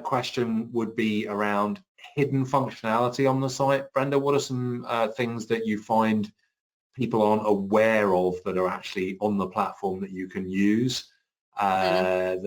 question would be around hidden functionality on the site. Brenda, what are some things that you find people aren't aware of that are actually on the platform that you can use that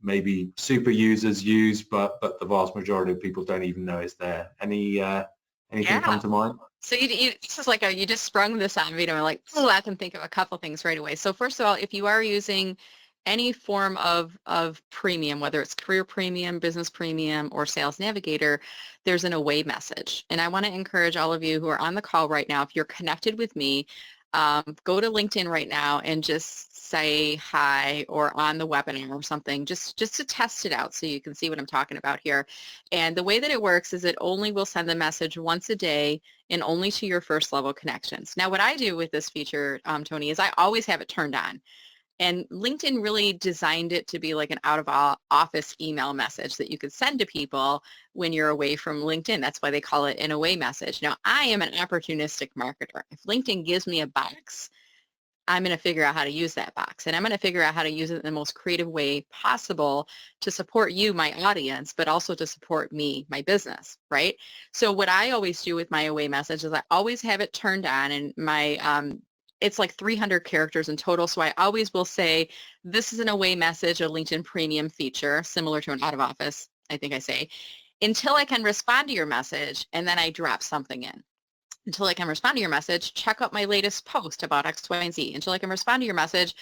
maybe super users use, but the vast majority of people don't even know is there? Anything come to mind? So this is like you just sprung this on me, and I'm like, oh, I can think of a couple things right away. So first of all, if you are using any form of premium, whether it's career premium, business premium, or sales navigator, there's an away message. And I want to encourage all of you who are on the call right now, if you're connected with me, go to LinkedIn right now and just say hi, or on the webinar or something, just to test it out so you can see what I'm talking about here. And the way that it works is it only will send the message once a day and only to your first level connections. Now, what I do with this feature, Tony, is I always have it turned on. And LinkedIn really designed it to be like an out-of-office email message that you could send to people when you're away from LinkedIn. That's why they call it an away message. Now, I am an opportunistic marketer. If LinkedIn gives me a box, I'm going to figure out how to use that box. And I'm going to figure out how to use it in the most creative way possible to support you, my audience, but also to support me, my business, right? So what I always do with my away message is I always have it turned on, and my it's like 300 characters in total. So I always will say, this is an away message, a LinkedIn premium feature, similar to an out of office, I think I say, until I can respond to your message, and then I drop something in. Until I can respond to your message, check out my latest post about X, Y, and Z. Until I can respond to your message,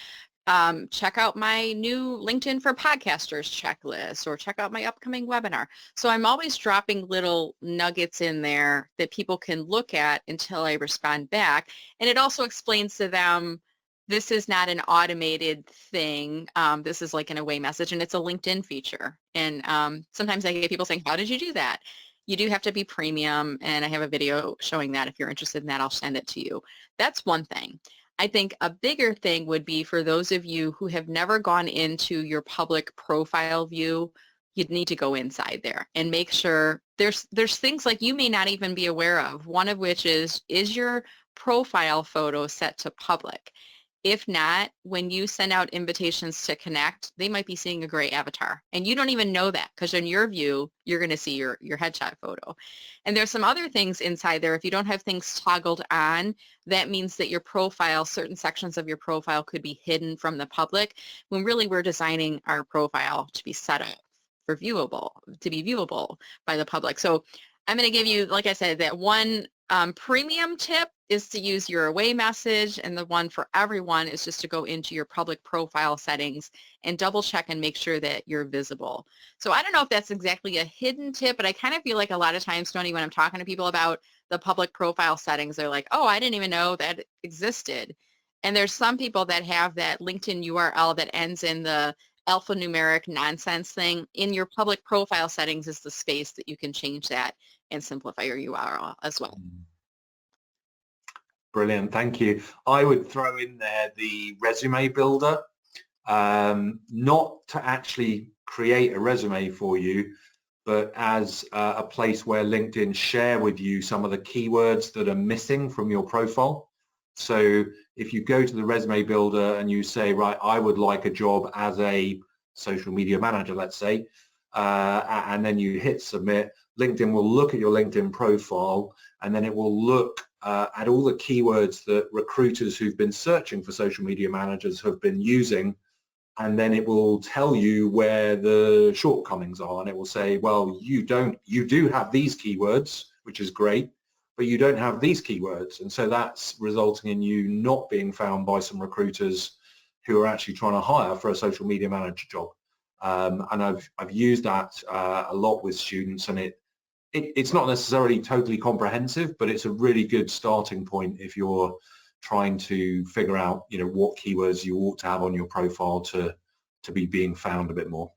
check out my new LinkedIn for Podcasters checklist, or check out my upcoming webinar. So I'm always dropping little nuggets in there that people can look at until I respond back. And it also explains to them, this is not an automated thing. This is like an away message, and it's a LinkedIn feature. And sometimes I get people saying, how did you do that? You do have to be premium, and I have a video showing that. If you're interested in that, I'll send it to you. That's one thing. I think a bigger thing would be for those of you who have never gone into your public profile view, you'd need to go inside there and make sure there's things like you may not even be aware of, one of which is your profile photo set to public? If not, when you send out invitations to connect, they might be seeing a gray avatar, and you don't even know that, because in your view, you're going to see your headshot photo. And there's some other things inside there. If you don't have things toggled on, that means that your profile, certain sections of your profile could be hidden from the public, when really we're designing our profile to be set up for to be viewable by the public. So I'm going to give you, like I said, that one premium tip is to use your away message, and the one for everyone is just to go into your public profile settings and double check and make sure that you're visible. So I don't know if that's exactly a hidden tip, but I kind of feel like a lot of times, Tony, when I'm talking to people about the public profile settings, they're like, oh, I didn't even know that existed. And there's some people that have that LinkedIn URL that ends in the alphanumeric nonsense thing. In your public profile settings is the space that you can change that and simplify your URL as well. Brilliant, thank you. I would throw in there the resume builder, not to actually create a resume for you, but as a place where LinkedIn share with you some of the keywords that are missing from your profile. So if you go to the resume builder and you say, right, I would like a job as a social media manager, let's say, and then you hit submit, LinkedIn will look at your LinkedIn profile, and then it will look at all the keywords that recruiters who've been searching for social media managers have been using, and then it will tell you where the shortcomings are, and it will say, well, you do have these keywords, which is great, but you don't have these keywords. And so that's resulting in you not being found by some recruiters who are actually trying to hire for a social media manager job. And I've used that a lot with students, and it's not necessarily totally comprehensive, but it's a really good starting point if you're trying to figure out, what keywords you ought to have on your profile to be being found a bit more.